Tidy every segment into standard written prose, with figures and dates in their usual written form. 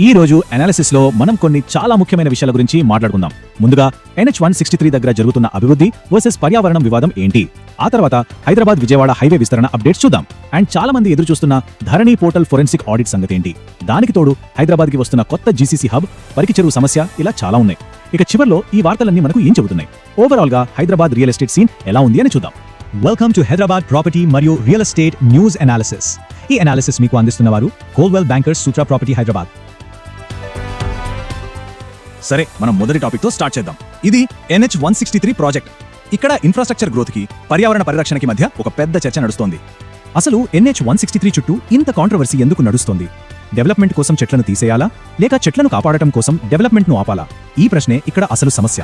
ఈ రోజు అనాలిసిస్ లో మనం కొన్ని చాలా ముఖ్యమైన విషయాల గురించి మాట్లాడుకుందాం. ముందుగా NH-163 దగ్గర జరుగుతున్న అభివృద్ధి వర్సెస్ పర్యావరణం వివాదం ఏంటి, ఆ తర్వాత హైదరాబాద్ విజయవాడ హైవే విస్తరణ అప్డేట్స్ చూద్దాం. అండ్ చాలా మంది ఎదురు చూస్తున్న ధరణి పోర్టల్ ఫోరెన్సిక్ ఆడిట్ సంగతి ఏంటి, దానికి తోడు హైదరాబాద్ కి వస్తున్న కొత్త GCC హబ్, పరికి చెరువు సమస్య, ఇలా చాలా ఉన్నాయి. ఇక చివర్లో ఈ వార్తలన్నీ మనకు ఏం చెబుతున్నాయి, ఓవరాల్ గా హైదరాబాద్ రియల్ ఎస్టేట్ సీన్ ఎలా ఉంది అని చూద్దాం. వెల్కమ్ టు హైదరాబాద్ ప్రాపర్టీ మరియు రియల్ ఎస్టేట్ న్యూస్ అనాలిసిస్. ఈ అనాలిసిస్ మీకు అందిస్తున్నవారు కోల్వెల్ బ్యాంకర్స్ సూత్ర ప్రాపర్టీ హైదరాబాద్. సరే, మనం మొదటి టాపిక్ తో స్టార్ట్ చేద్దాం. ఇది NH-163 ప్రాజెక్ట్. ఇక్కడ ఇన్ఫ్రాస్ట్రక్చర్ గ్రోత్ కి, పర్యావరణ పరిరక్షణకి మధ్య ఒక పెద్ద చర్చ నడుస్తోంది. అసలు NH-163 చుట్టూ ఇంత కాంట్రవర్సీ ఎందుకు నడుస్తోంది? డెవలప్మెంట్ కోసం చెట్లను తీసేయాలా, లేక చెట్లను కాపాడటం కోసం డెవలప్మెంట్ ను ఆపాలా? ఈ ప్రశ్నే ఇక్కడ అసలు సమస్య.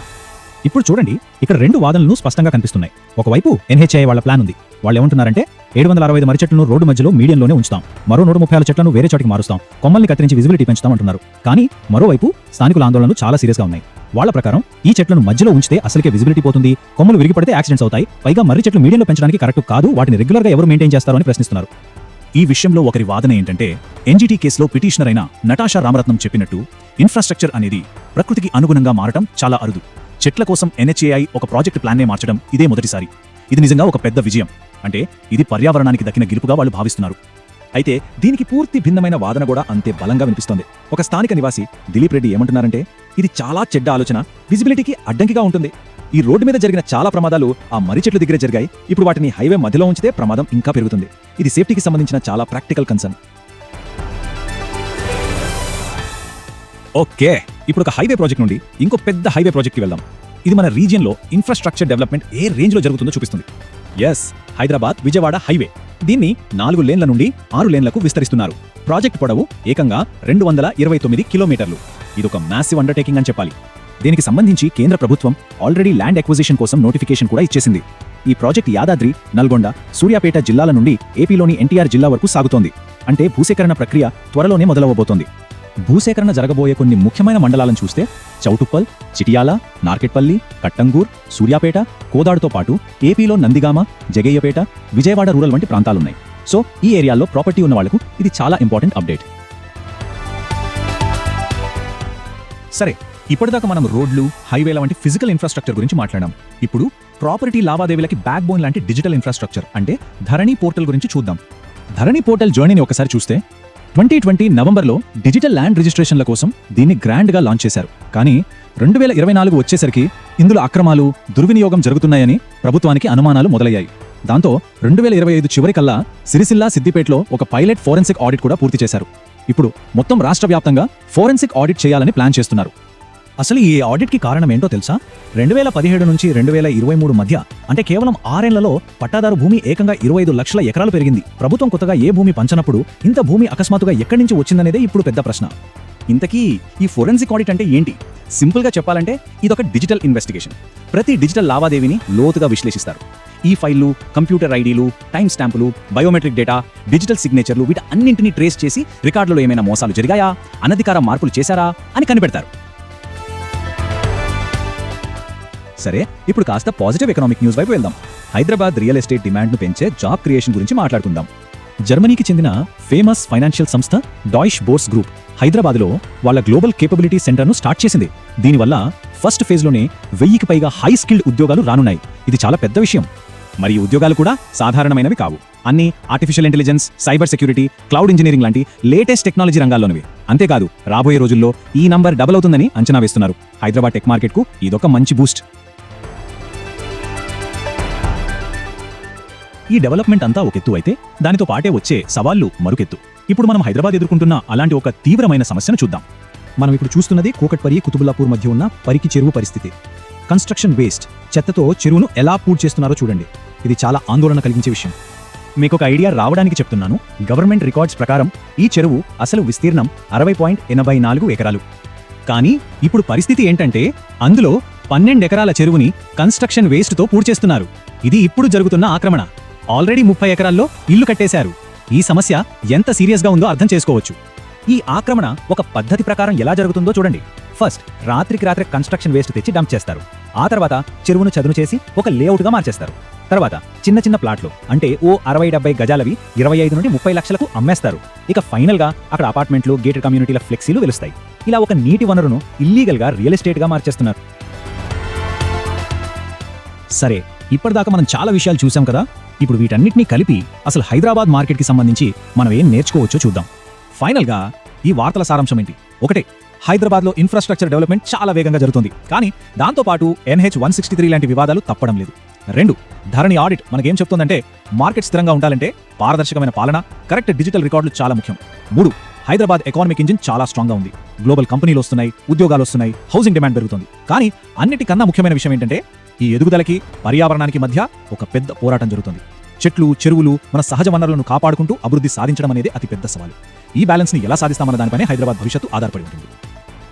ఇప్పుడు చూడండి, ఇక్కడ రెండు వాదనలు స్పష్టంగా కనిపిస్తున్నాయి. ఒకవైపు NHAI వాళ్ళ ప్లాన్ ఉంది. వాళ్ళు ఏమంటున్నారంటే 765 మర్రి చెట్లను రోడ్డు మధ్యలో మీడియంలోనే ఉంచుతాం, మరో 136 చెట్లను వేరే చోటికి మారుస్తాం, కొమ్మల్ని కత్తిరించి విజిబిలిటీ పెంచుతాం అంటున్నారు. కానీ మరోవైపు స్థానికుల ఆందోళనలు చాలా సీరియస్గా ఉన్నాయి. వాళ్ళ ప్రకారం ఈ చెట్లను మధ్యలో ఉంచితే అసలుకే విజిబిలిటీ పోతుంది, కొమ్మలు విరిగిపడితే యాక్సిడెంట్స్ అవుతాయి, పైగా మర్రి చెట్లు మీడియంలో పెంచడానికి కరెక్ట్ కాదు, వాటిని రెగ్యులర్గా ఎవరు మెయింటైన్ చేస్తారో అని ప్రశ్నిస్తున్నారు. ఈ విషయంలో ఒకరి వాదన ఏంటంటే, NGT కేసులో పిటిషనర్ అయిన నటాషా రామరత్నం చెప్పినట్టు ఇన్ఫ్రాస్ట్రక్చర్ అనేది ప్రకృతికి అనుగుణంగా మారటం చాలా అరుదు. చెట్ల కోసం NHAI ఒక ప్రాజెక్ట్ ప్లాన్నే మార్చడం ఇదే మొదటిసారి. ఇది నిజంగా ఒక పెద్ద విజయం. అంటే ఇది పర్యావరణానికి దక్కిన గెలుపుగా వాళ్ళు భావిస్తున్నారు. అయితే దీనికి పూర్తి భిన్నమైన వాదన కూడా అంతే బలంగా వినిపిస్తోంది. ఒక స్థానిక నివాసి దిలీప్ రెడ్డి ఏమంటున్నారంటే, ఇది చాలా చెడ్డ ఆలోచన, విజిబిలిటీకి అడ్డంకిగా ఉంటుంది. ఈ రోడ్డు మీద జరిగిన చాలా ప్రమాదాలు ఆ మర్రి చెట్ల దగ్గర జరిగాయి. ఇప్పుడు వాటిని హైవే మధ్యలో ఉంచితే ప్రమాదం ఇంకా పెరుగుతుంది. ఇది సేఫ్టీకి సంబంధించిన చాలా ప్రాక్టికల్ కన్సర్న్. ఓకే, ఇప్పుడు ఒక హైవే ప్రాజెక్ట్ నుండి ఇంకో పెద్ద హైవే ప్రాజెక్ట్కి వెళ్దాం. ఇది మన రీజియన్లో ఇన్ఫ్రాస్ట్రక్చర్ డెవలప్మెంట్ ఏ రేంజ్లో జరుగుతుందో చూపిస్తుంది. Yes, Hyderabad Vijayawada highway. దీన్ని 4 లేన్ల నుండి 6 లేన్లకు విస్తరిస్తున్నారు. ప్రాజెక్ట్ పొడవు ఏకంగా 229 కిలోమీటర్లు. ఇదొక మ్యాసివ్ అండర్టేకింగ్ అని చెప్పాలి. దీనికి సంబంధించి కేంద్ర ప్రభుత్వం ఆల్రెడీ ల్యాండ్ అక్విజిషన్ కోసం నోటిఫికేషన్ కూడా ఇచ్చేసింది. ఈ ప్రాజెక్ట్ యాదాద్రి, నల్గొండ, సూర్యాపేట జిల్లాల నుండి ఏపీలోని NTR జిల్లా వరకు సాగుతోంది. అంటే భూసేకరణ ప్రక్రియ త్వరలోనే మొదలవబోతోంది. భూసేకరణ జరగబోయే కొన్ని ముఖ్యమైన మండలాలను చూస్తే చౌటుప్పల్, చిటియాల, నార్కెట్పల్లి, కట్టంగూర్, సూర్యాపేట, కోదాడుతో పాటు ఏపీలో నందిగామ, జగయ్యపేట, విజయవాడ రూరల్ వంటి ప్రాంతాలున్నాయి. సో ఈ ఏరియాల్లో ప్రాపర్టీ ఉన్న వాళ్లకు ఇది చాలా ఇంపార్టెంట్ అప్డేట్. సరే, ఇప్పటిదాకా మనం రోడ్లు, హైవేల వంటి ఫిజికల్ ఇన్ఫ్రాస్ట్రక్చర్ గురించి మాట్లాడాం. ఇప్పుడు ప్రాపర్టీ లావాదేవీలకి బ్యాక్ బోన్ లాంటి డిజిటల్ ఇన్ఫ్రాస్ట్రక్చర్ అంటే ధరణి పోర్టల్ గురించి చూద్దాం. ధరణి పోర్టల్ జర్నీని ఒకసారి చూస్తే 2020 నవంబర్లో డిజిటల్ ల్యాండ్ రిజిస్ట్రేషన్ల కోసం దీన్ని గ్రాండ్గా లాంచ్ చేశారు. కానీ 2024 వచ్చేసరికి ఇందులో అక్రమాలు, దుర్వినియోగం జరుగుతున్నాయని ప్రభుత్వానికి అనుమానాలు మొదలయ్యాయి. దాంతో 2025 చివరికల్లా సిరిసిల్ల, సిద్దిపేటలో ఒక పైలట్ ఫోరెన్సిక్ ఆడిట్ కూడా పూర్తి చేశారు. ఇప్పుడు మొత్తం రాష్ట్ర వ్యాప్తంగా ఫోరెన్సిక్ ఆడిట్ చేయాలని ప్లాన్ చేస్తున్నారు. అసలు ఈ ఆడిట్కి కారణం ఏంటో తెలుసా? 2017 నుంచి 2023 మధ్య, అంటే కేవలం 6 ఏళ్లలో పట్టాదారు భూమి ఏకంగా 25 లక్షల ఎకరాలు పెరిగింది. ప్రభుత్వం కొత్తగా ఏ భూమి పంచనప్పుడు ఇంత భూమి అకస్మాత్తుగా ఎక్కడి నుంచి వచ్చిందనేదే ఇప్పుడు పెద్ద ప్రశ్న. ఇంతకీ ఈ ఫోరెన్సిక్ ఆడిట్ అంటే ఏంటి? సింపుల్గా చెప్పాలంటే ఇదొక డిజిటల్ ఇన్వెస్టిగేషన్. ప్రతి డిజిటల్ లావాదేవీని లోతుగా విశ్లేషిస్తారు. ఈ ఫైళ్లు, కంప్యూటర్ ఐడీలు, టైం స్టాంపులు, బయోమెట్రిక్ డేటా, డిజిటల్ సిగ్నేచర్లు, వీటన్నింటినీ ట్రేస్ చేసి రికార్డులో ఏమైనా మోసాలు జరిగాయా, అనధికార మార్పులు చేశారా అని కనిపెడతారు. సరే, ఇప్పుడు కాస్త పాజిటివ్ ఎకనామిక్ న్యూస్ వైపు వెళ్దాం. హైదరాబాద్ రియల్ ఎస్టేట్ డిమాండ్ను పెంచే జాబ్ క్రియేషన్ గురించి మాట్లాడుకుందాం. జర్మనీకి చెందిన ఫేమస్ ఫైనాన్షియల్ సంస్థ డాయిష్ బోర్స్ గ్రూప్ హైదరాబాద్లో వాళ్ళ గ్లోబల్ కేపబిలిటీ సెంటర్ను స్టార్ట్ చేసింది. దీనివల్ల ఫస్ట్ ఫేజ్లోనే 1000కి పైగా హై స్కిల్డ్ ఉద్యోగాలు రానున్నాయి. ఇది చాలా పెద్ద విషయం. మరి ఈ ఉద్యోగాలు కూడా సాధారణమైనవి కావు. అన్ని artificial intelligence, cyber security, cloud engineering లాంటి లేటెస్ట్ టెక్నాలజీ రంగాల్లోనివి. అంతేకాదు, రాబోయే రోజుల్లో ఈ నంబర్ డబుల్ అవుతుందని అంచనా వేస్తున్నారు. హైదరాబాద్ టెక్ మార్కెట్కు ఇదొక మంచి బూస్ట్. ఈ డెవలప్మెంట్ అంతా ఒక ఎత్తు అయితే, దానితో పాటే వచ్చే సవాళ్లు మరొకెత్తు. ఇప్పుడు మనం హైదరాబాద్ ఎదుర్కొంటున్న అలాంటి ఒక తీవ్రమైన సమస్యను చూద్దాం. మనం ఇప్పుడు చూస్తున్నది కూకట్పల్లి, కుతుబుల్లాపూర్ మధ్య ఉన్న పరికి చెరువు పరిస్థితి. కన్స్ట్రక్షన్ వేస్ట్, చెత్తతో చెరువును ఎలా పూర్తి చేస్తున్నారో చూడండి. ఇది చాలా ఆందోళన కలిగించే విషయం. మీకు ఒక ఐడియా రావడానికి చెప్తున్నాను. గవర్నమెంట్ రికార్డ్స్ ప్రకారం ఈ చెరువు అసలు విస్తీర్ణం 60.84 ఎకరాలు. కానీ ఇప్పుడు పరిస్థితి ఏంటంటే, అందులో 12 ఎకరాల చెరువుని కన్స్ట్రక్షన్ వేస్ట్తో పూర్తి చేస్తున్నారు. ఇది ఇప్పుడు జరుగుతున్న ఆక్రమణ. ఆల్రెడీ 30 ఎకరాల్లో ఇల్లు కట్టేశారు. ఈ సమస్య ఎంత సీరియస్గా ఉందో అర్థం చేసుకోవచ్చు. ఈ ఆక్రమణ ఒక పద్ధతి ప్రకారం ఎలా జరుగుతుందో చూడండి. ఫస్ట్, రాత్రికి రాత్రి కన్స్ట్రక్షన్ వేస్ట్ తెచ్చి డంప్ చేస్తారు. ఆ తర్వాత చెరువును చదును చేసి ఒక లేఅవుట్గా మార్చేస్తారు. తర్వాత చిన్న చిన్న ప్లాట్లు అంటే ఓ 60-70 గజాలవి 25 నుండి 30 లక్షలకు అమ్మేస్తారు. ఇక ఫైనల్గా అక్కడ అపార్ట్మెంట్లు, గేటెడ్ కమ్యూనిటీల ఫ్లెక్సీలు వెలుస్తాయి. ఇలా ఒక నీటి వనరును ఇల్లీగల్గా రియల్ ఎస్టేట్గా మార్చేస్తున్నారు. సరే, ఇప్పటిదాకా మనం చాలా విషయాలు చూసాం కదా. ఇప్పుడు వీటన్నిటినీ కలిపి అసలు హైదరాబాద్ మార్కెట్కి సంబంధించి మనం ఏం నేర్చుకోవచ్చో చూద్దాం. ఫైనల్గా ఈ వార్తల సారాంశం ఏంటి? ఒకటే, హైదరాబాద్లో ఇన్ఫ్రాస్ట్రక్చర్ డెవలప్మెంట్ చాలా వేగంగా జరుగుతుంది, కానీ దాంతోపాటు NH-163 లాంటి వివాదాలు తప్పడం లేదు. 2, ధరణి ఆడిట్ మనకేం చెప్తుందంటే మార్కెట్ స్థిరంగా ఉండాలంటే పారదర్శకమైన పాలన, కరెక్ట్ డిజిటల్ రికార్డులు చాలా ముఖ్యం. 3, హైదరాబాద్ ఎకానమిక్ ఇంజిన్ చాలా స్ట్రాంగ్గా ఉంది. గ్లోబల్ కంపెనీలు వస్తున్నాయి, ఉద్యోగాలు వస్తున్నాయి, హౌసింగ్ డిమాండ్ పెరుగుతుంది. కానీ అన్నిటికన్నా ముఖ్యమైన విషయం ఏంటంటే ఈ ఎదుగుదలకి, పర్యావరణానికి మధ్య ఒక పెద్ద పోరాటం జరుగుతుంది. చెట్లు, చెరువులు, మన సహజ వనరులను కాపాడుకుంటూ అభివృద్ధి సాధించడం అనేది అతి పెద్ద సవాలు. ఈ బ్యాలెన్స్ని ఎలా సాధిస్తామన్న దానిపైనే హైదరాబాద్ భవిష్యత్తు ఆధారపడి ఉంటుంది.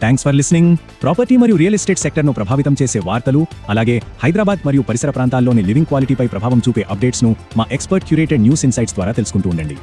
Thanks for listening. ప్రాపర్టీ మరియు రియల్ ఎస్టేట్ సెక్టర్ను ప్రభావితం చేసే వార్తలు, అలాగే హైదరాబాద్ మరియు పరిసర ప్రాంతాల్లోని లివింగ్ క్వాలిటీపై ప్రభావం చూపే అప్డేట్స్ను మా ఎక్స్పర్ట్ క్యూరేటెడ్ న్యూస్ ఇన్సైట్స్ ద్వారా తెలుసుకుంటూ ఉండండి.